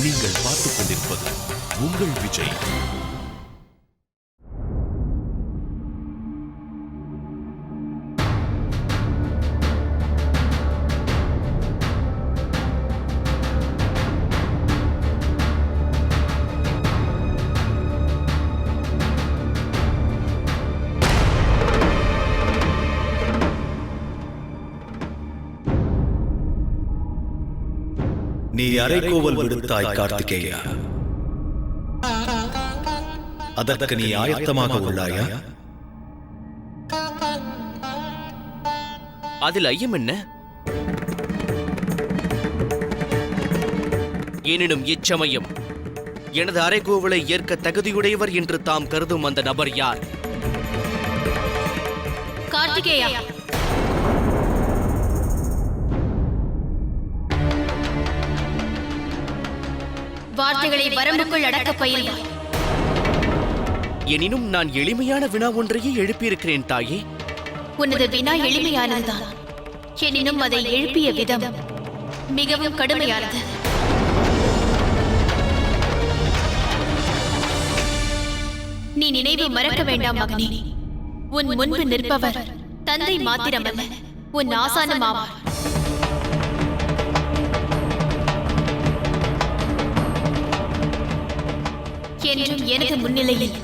நீங்கள் பார்த்துக் கொண்டிருப்பது உங்கள் விஜய். நீ அரைக்கோவல் விடுத்தாய் கார்த்திகேயா, அதற்கு நீ ஆயத்தமாக உள்ளாயா? அதில் ஐயம் என்ன? எனினும் இச்சமயம் எனது அரைக்கோவலை ஏற்க தகுதியுடையவர் என்று தாம் கருதும் அந்த நபர் யார்? கார்த்திகேயா, வார்த்தைகளை வரம்புக்குள் அடக்க பயில்வாய். எனினும் நான் எளிமையான வினா ஒன்றையே எழுப்பியிருக்கிறேன் தாயே. உனது வினா எளிமையானதுதான், எனினும் அதை எழுப்பிய விதம் மிகவும் கடுமையானது. நீ நினைவு மறக்க வேண்டாம் மகனே. உன் முன்பு நிற்பவர் தந்தை மாத்திரமல்ல, உன் ஆசானும் ஆவார். என்றும் எனது முன்னிலையில்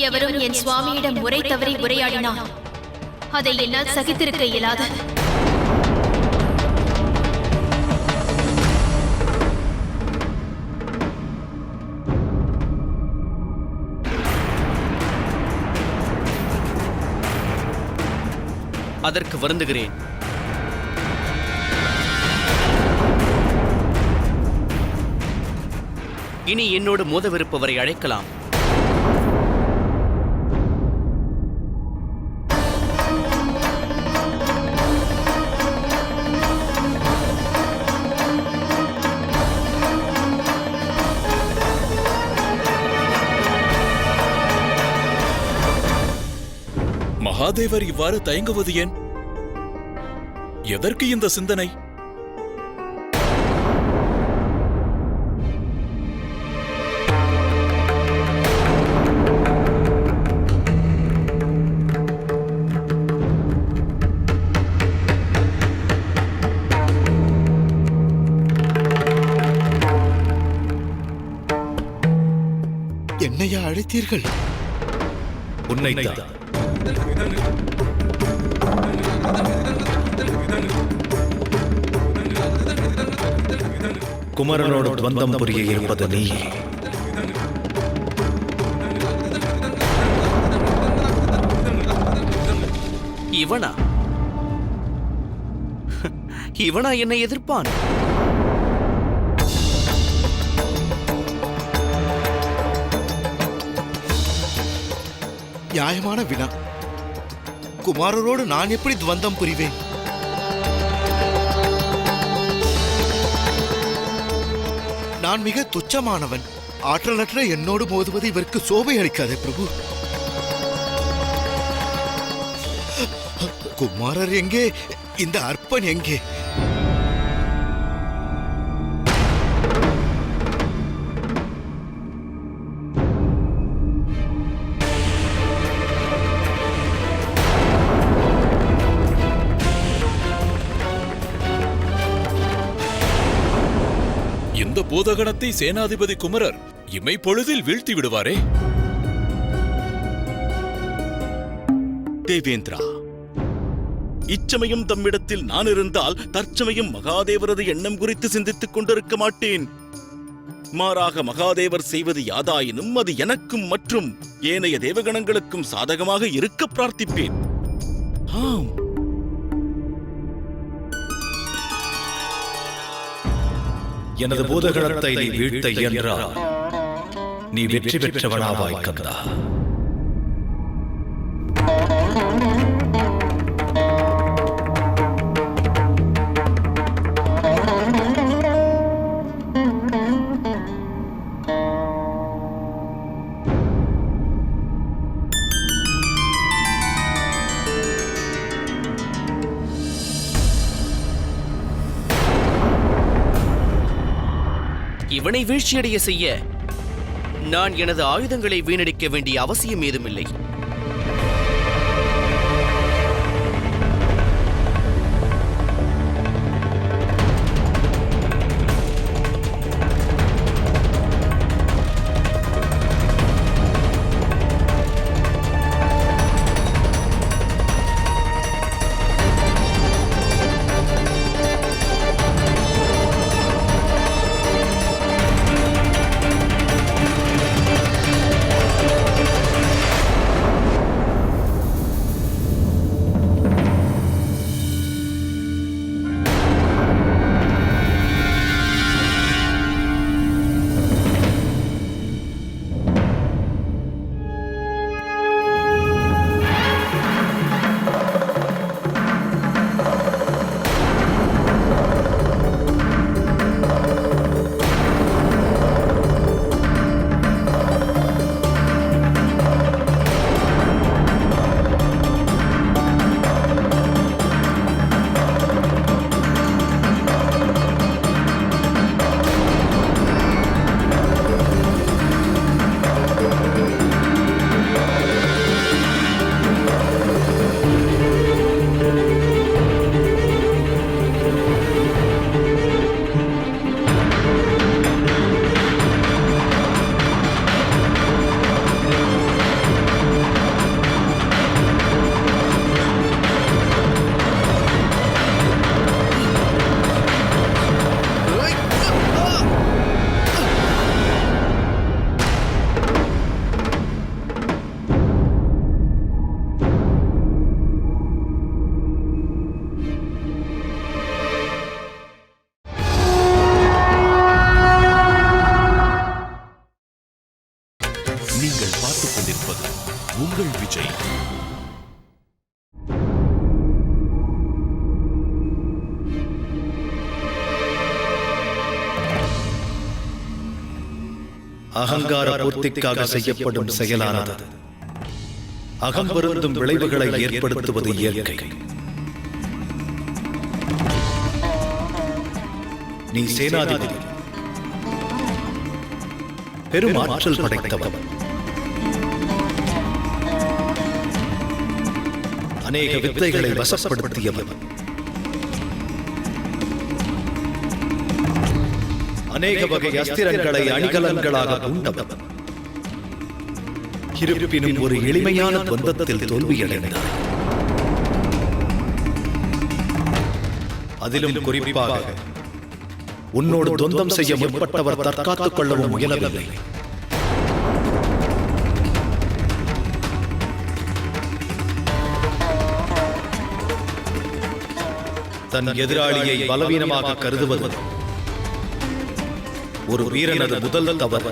எவரும் என் சுவாமியிடம் முறை தவறி உரையாடினால் அதை என்னால் சகித்திருக்க இயலாது. அதற்கு வருந்துகிறேன். இனி என்னோடு மோதவிருப்பவரை அழைக்கலாம். மகாதேவர் இவ்வாறு தயங்குவது ஏன்? எதற்கு இந்த சிந்தனை? என்னையா அழைத்தீர்கள்? உன்னைத்தான். குமரனோடு துவந்தம் புரிய இருப்பது நீயே. இவனா இவனா என்னை எதிர்ப்பான்? நியாயமான வினா. குமாரரோடு நான் எப்படி துவந்தம் புரிவேன்? நான் மிக துச்சமானவன். ஆற்றலற்ற என்னோடு மோதுவது இவருக்கு சோபை அளிக்காதே பிரபு. குமாரர் எங்கே? இந்த அற்பன் எங்கே? இந்த பூதகணத்தை சேனாதிபதி குமரர் இமை பொழுதில் வீழ்த்தி விடுவாரே. தேவேந்திரா, இச்சமயம் தம்மிடத்தில் நான் இருந்தால் தற்சமயம் மகாதேவரது எண்ணம் குறித்து சிந்தித்துக் கொண்டிருக்க மாட்டேன். மாறாக மகாதேவர் செய்வது யாதாயினும் அது எனக்கும் மற்றும் ஏனைய தேவகணங்களுக்கும் சாதகமாக இருக்க பிரார்த்திப்பேன். ஆம், எனது பூதகணத்தை நீ வீழ்த்த இயன்றால் நீ வெற்றி பெற்றவனாவாய் கந்தா. இவனை வீழ்ச்சியடைய செய்ய நான் எனது ஆயுதங்களை வீணடிக்க வேண்டிய அவசியம் ஏதுமில்லை. நீங்கள் பார்த்துக் கொண்டிருப்பது உங்கள் விஜய். அகங்கார பூர்த்திக்காக செய்யப்படும் செயலானது அகம் வருந்தும் விளைவுகளை ஏற்படுத்துவது இயற்கை. நீ சேனாதிபதி, பெரும் ஆற்றல் படைத்தவன், அநேக வித்தைகளை வசப்படுத்தியவன், அநேக வகை அஸ்திரங்களை அணிகலன்களாக கொண்டவன். இருப்பினும் ஒரு எளிமையான துவந்தத்தில் தோல்வியடைந்தார். அதிலும் குறிப்பாக உன்னோடு துவந்தம் செய்ய முற்பட்டவர் தற்காத்துக் கொள்ளவும் முயலவில்லை. தன் எதிராளியை பலவீனமாக கருதுவது ஒரு வீரனது முதல் தவறு.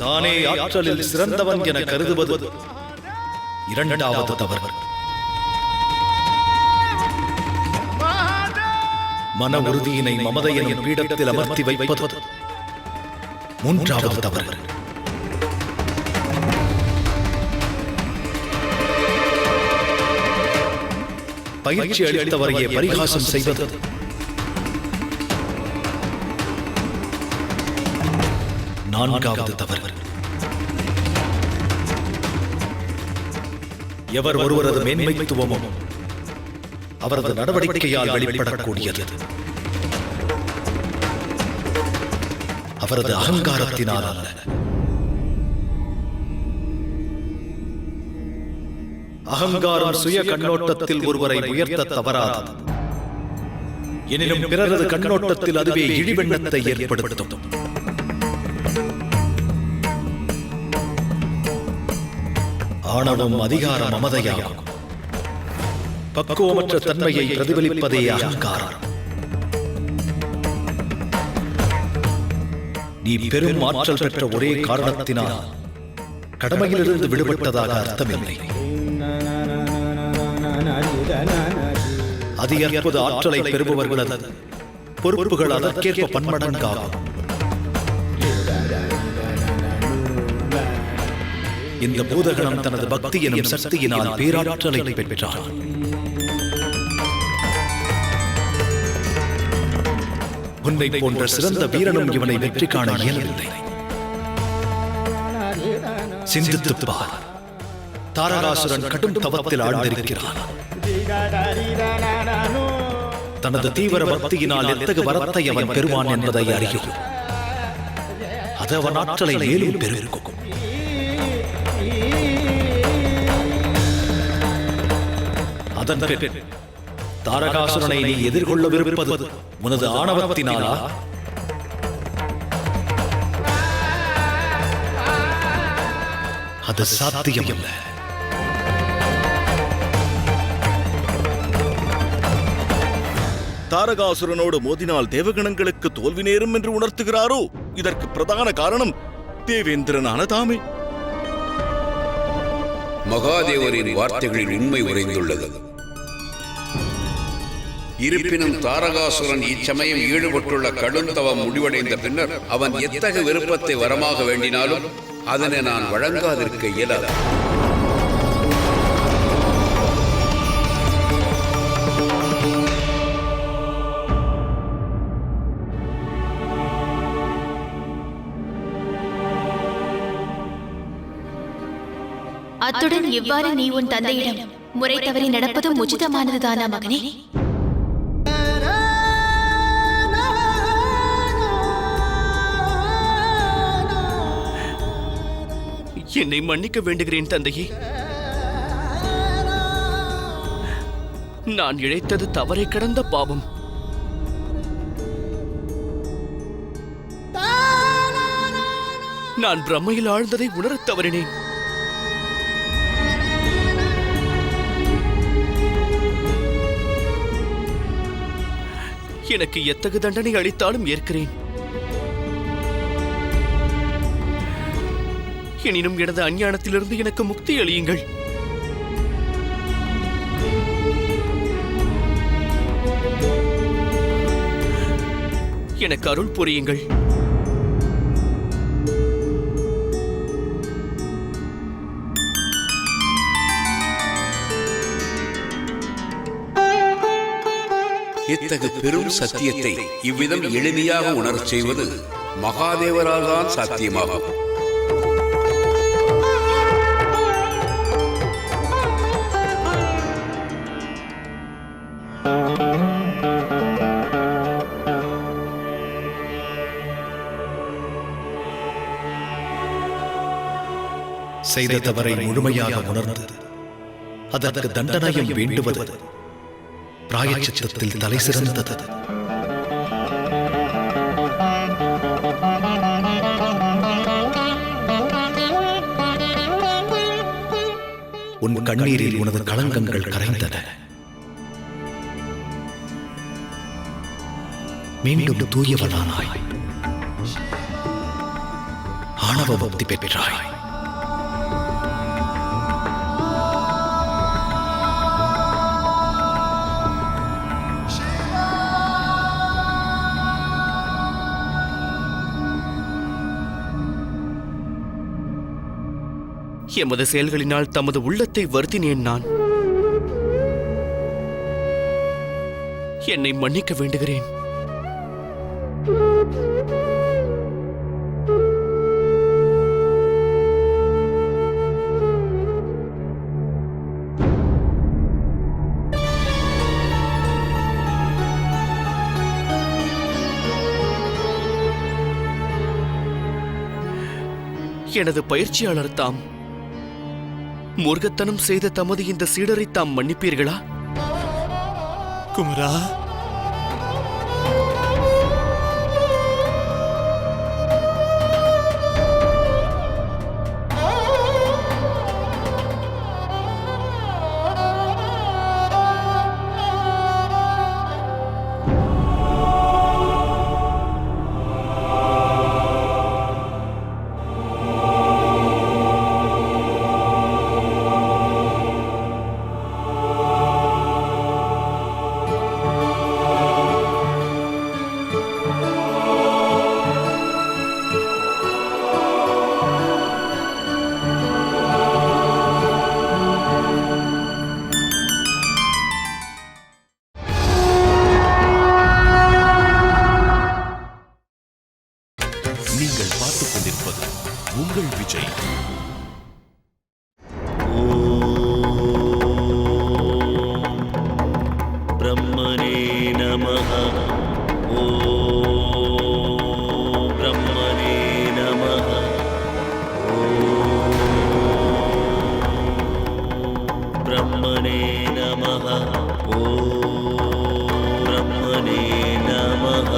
தானே ஆற்றலில் சிறந்தவன் என கருதுவது இரண்டாவது தவறு. மன உறுதியினை மமதையின் பீடத்தில் அமர்த்தி வைப்பது மூன்றாவது தவறு. பயிற்சி அளித்தவரையே பரிகாசம் செய்வது நான்காவது தவறு. எவர் ஒருவரது மேன்மைத்துவமும் அவரது நடவடிக்கையால் வெளிப்படக்கூடியது, அவரது அகங்காரத்தினால் அல்ல. அகங்காரம் சுய கண்ணோட்டத்தில் ஒருவரை உயர்த்த தவறாதது. எனினும் பிறரது கண்ணோட்டத்தில் அதுவே இழிவெண்ணத்தை ஏற்படுத்தும். ஆணவம் அதிகார மமதையாகும். பக்குவமற்ற தன்மையை பிரதிபலிப்பதே அகங்காரம். நீ பெரும் ஆற்றல் பெற்ற ஒரே காரணத்தினால் கடமையிலிருந்து விடுபட்டதாக அர்த்தமில்லை. அதி அற்புத ஆற்றலை பெறுபவர்களது பொறுப்புகள் அதற்கேற்ப பன்மடங்காகும். இந்த பூதகணம் தனது பக்தி எனும் சக்தியினால் பேராற்றலை பெற்றார். உன்னை போன்ற சிறந்த வீரனும் இவனை வெற்றி காண இயலவில்லை. சிந்தித்துப் பார். தாரகாசுரன் கடும் தவத்தில் ஆழ்ந்திருக்கிறான். தனது தீவிர பக்தியினால் எத்தகு வரத்தை அவன் பெறுவான் என்பதை அறியும். அது அவன் ஆற்றலை மேலும் பெருக்கும். அதன் பின் தாரகாசுரனை நீ எதிர்கொள்ளவிருப்பது உனது ஆணவத்தினாலா? அது சாத்தியமல்ல. தாரகாசுரனோடு மோதினால் தேவகணங்களுக்கு தோல்வி நேரும் என்று உணர்த்துகிறாரோ? இதற்கு பிரதான காரணம் தேவேந்திரனான தாமே. மகாதேவரின் வார்த்தைகளில் உண்மை உறைந்துள்ளது. இருப்பினும் தாரகாசுரன் இச்சமயம் ஈடுபட்டுள்ள கடுந்தவம் முடிவடைந்த பின்னர் அவன் எத்தகைய விருப்பத்தை வரமாக வேண்டினாலும் அதனை நான் வழங்காதிருக்க இயலாது. அத்துடன் இவ்வாறு நீ உன் தந்தையிடம் முறை தவறி நடப்பதும் உச்சிதமானதுதானா மகனே? என்னை மன்னிக்க வேண்டுகிறேன் தந்தையே. நான் இழைத்தது தவறை கடந்த பாவம். நான் பிரம்மையில் ஆழ்ந்ததை உணரத் தவறினேன். எனக்கு எத்தகு தண்டனை அளித்தாலும் ஏற்கிறேன். எனினும் எனது அஞ்ஞானத்திலிருந்து எனக்கு முக்தி அளியுங்கள். எனக்கு அருள் புரியுங்கள். இத்தகு பெரும் சத்தியத்தை இவ்விதம் எளிமையாக உணரச் செய்வது மகாதேவரால் தான் சாத்தியமாகும். செய்த தவறை முழுமையாக உணர்ந்து அதற்கு தண்டனையும் வேண்டுவது பிராயச்சித்தத்தில் தலை சிறந்தது. உன் கண்ணீரில் உனது களங்கங்கள் கரைந்தன. மீண்டும் தூயவனானாய். ஆணவ பக்தி பெற்றாய். எமது செயல்களினால் தமது உள்ளத்தை வருத்தினேன். நான் என்னை மன்னிக்க வேண்டுகிறேன். எனது பயிற்சியாளர் தாம் மூர்க்கத்தனம் செய்த தமது இந்த சீடரை தாம் மன்னிப்பீர்களா? குமரா, உங்கள் விஜய். பிரம்மனே நமஹ. ஓம் பிரம்மனே நமஹ. ஓம் பிரம்மனே நமஹ. ஓம் பிரம்மனே நமஹ.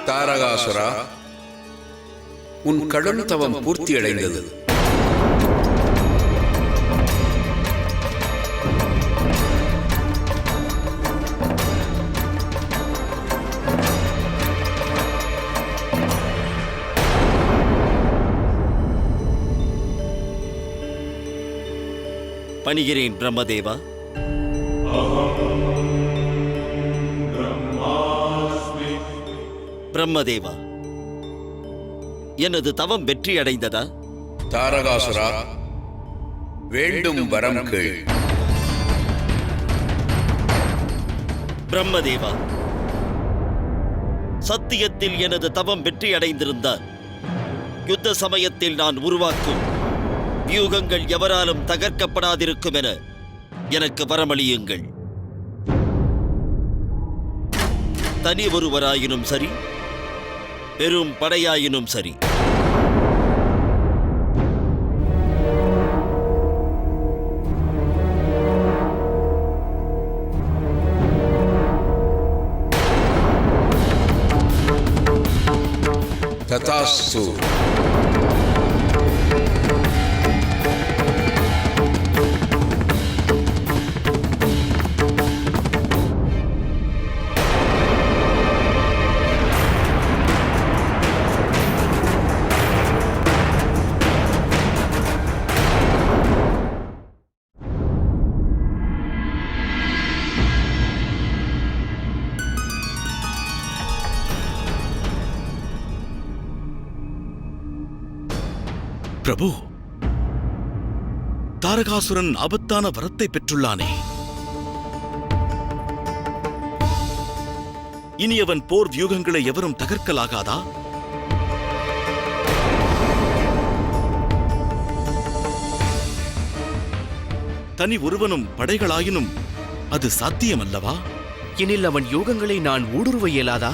தாரகாசுரா, உன் கடும் தவம் பூர்த்தியடைந்தது. பணிகிறேன் பிரம்மதேவா. பிரம்மதேவா, எனது தவம் வெற்றி அடைந்ததா? தாரகாசுரா, வேண்டும் வரம் கேள். பிரம்மதேவா, சத்தியத்தில் எனது தவம் வெற்றி அடைந்திருந்தால் யுத்த சமயத்தில் நான் உருவாக்கும் வியூகங்கள் எவராலும் தகர்க்கப்படாதிருக்கும் என எனக்கு வரமளியுங்கள். தனி ஒருவராயினும் சரி, பெரும் படையாயினும் சரி. ததாஸ்து. பிரபு, தாரகாசுரன் ஆபத்தான வரத்தை பெற்றுள்ளானே. இனி அவன் போர் வியூகங்களை எவரும் தகர்க்கலாகாதா? தனி ஒருவனும் படைகளாயினும் அது சாத்தியமல்லவா? எனில் அவன் யோகங்களை நான் ஊடுருவ இயலாதா?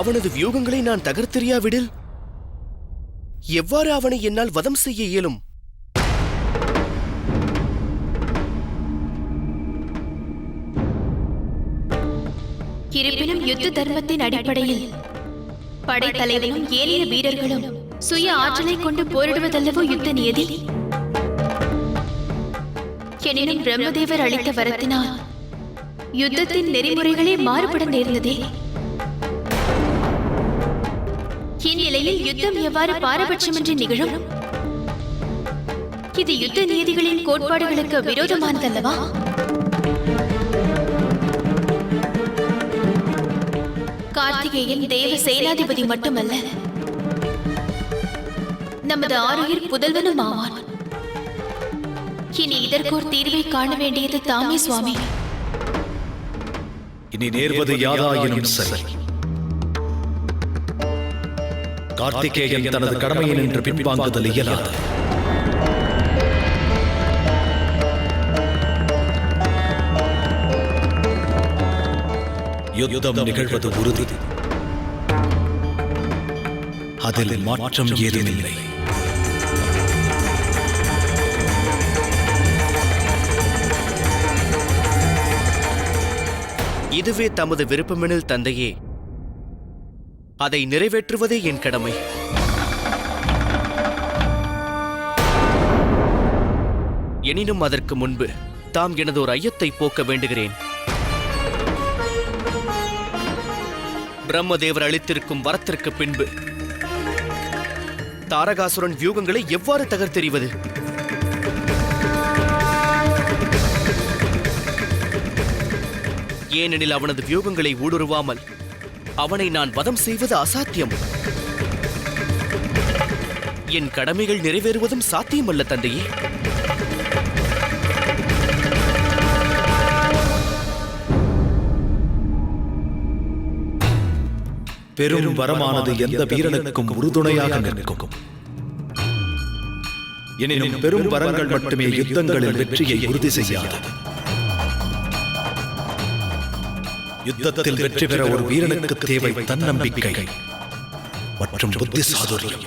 அவனது வியூகங்களை நான் தகர்த்தெறியாவிடில் எவ்வாறு அவனை என்னால் வதம் செய்ய இயலும்? இருப்பினும் யுத்த தர்மத்தின் அடிப்படையில் படைத்தலைவனும் ஏனைய வீரர்களும் சுய ஆற்றலை கொண்டு போரிடுவதல்லவோ யுத்த நியதி. எனினும் பிரம்மதேவர் அளித்த வரத்தினால் யுத்தத்தின் நெறிமுறைகளே மாறுபட நேர்ந்ததே. இந்நிலையில் யுத்தம் எவ்வாறு பாரபட்சமின்றி நிகழும்? இது யுத்த நீதிகளின் கோட்பாடுகளுக்கு விரோதமானதல்லவா? கார்த்திகேயன் தேவ சேனாதிபதி மட்டுமல்ல, நமது ஆருயிர் புதல்வனும் ஆவான். இனி இதற்கோர் தீர்வை காண வேண்டியது தாமே சுவாமி. இனி நேர்வது யாதாயினும் சரி. கார்த்திகேயன் தனது கடமையை நின்று பின்வாங்குதல் இயலாது. யுத்தம் நிகழ்வது உறுதி. அதில் மாற்றம் ஏதுமில்லை. இதுவே தமது விருப்பமெனில் தந்தையே, அதை நிறைவேற்றுவதே என் கடமை. எனினும் அதற்கு முன்பு தாம் எனது ஒரு ஐயத்தை போக்க வேண்டுகிறேன். பிரம்மதேவர் அளித்திருக்கும் வரத்திற்கு பின்பு தாரகாசுரன் வியூகங்களை எவ்வாறு தகர்த்தெறிவது? ஏனெனில் அவனது வியூகங்களை ஊடுருவாமல் அவனை நான் வதம் செய்வது அசாத்தியம். என் கடமைகள் நிறைவேறுவதும் சாத்தியமல்ல தந்தையே. பெரும் வரமானது எந்த வீரனுக்கும் உறுதுணையாக நிற்கும். எனினும் பெரும் வரங்கள் மட்டுமே யுத்தங்களில் வெற்றியை உறுதி செய்யாது. யுத்தத்தில் வெற்றி பெற ஒரு வீரனுக்கு தேவை தன்னம்பிக்கை மற்றும் புத்தி சாதுரியம்.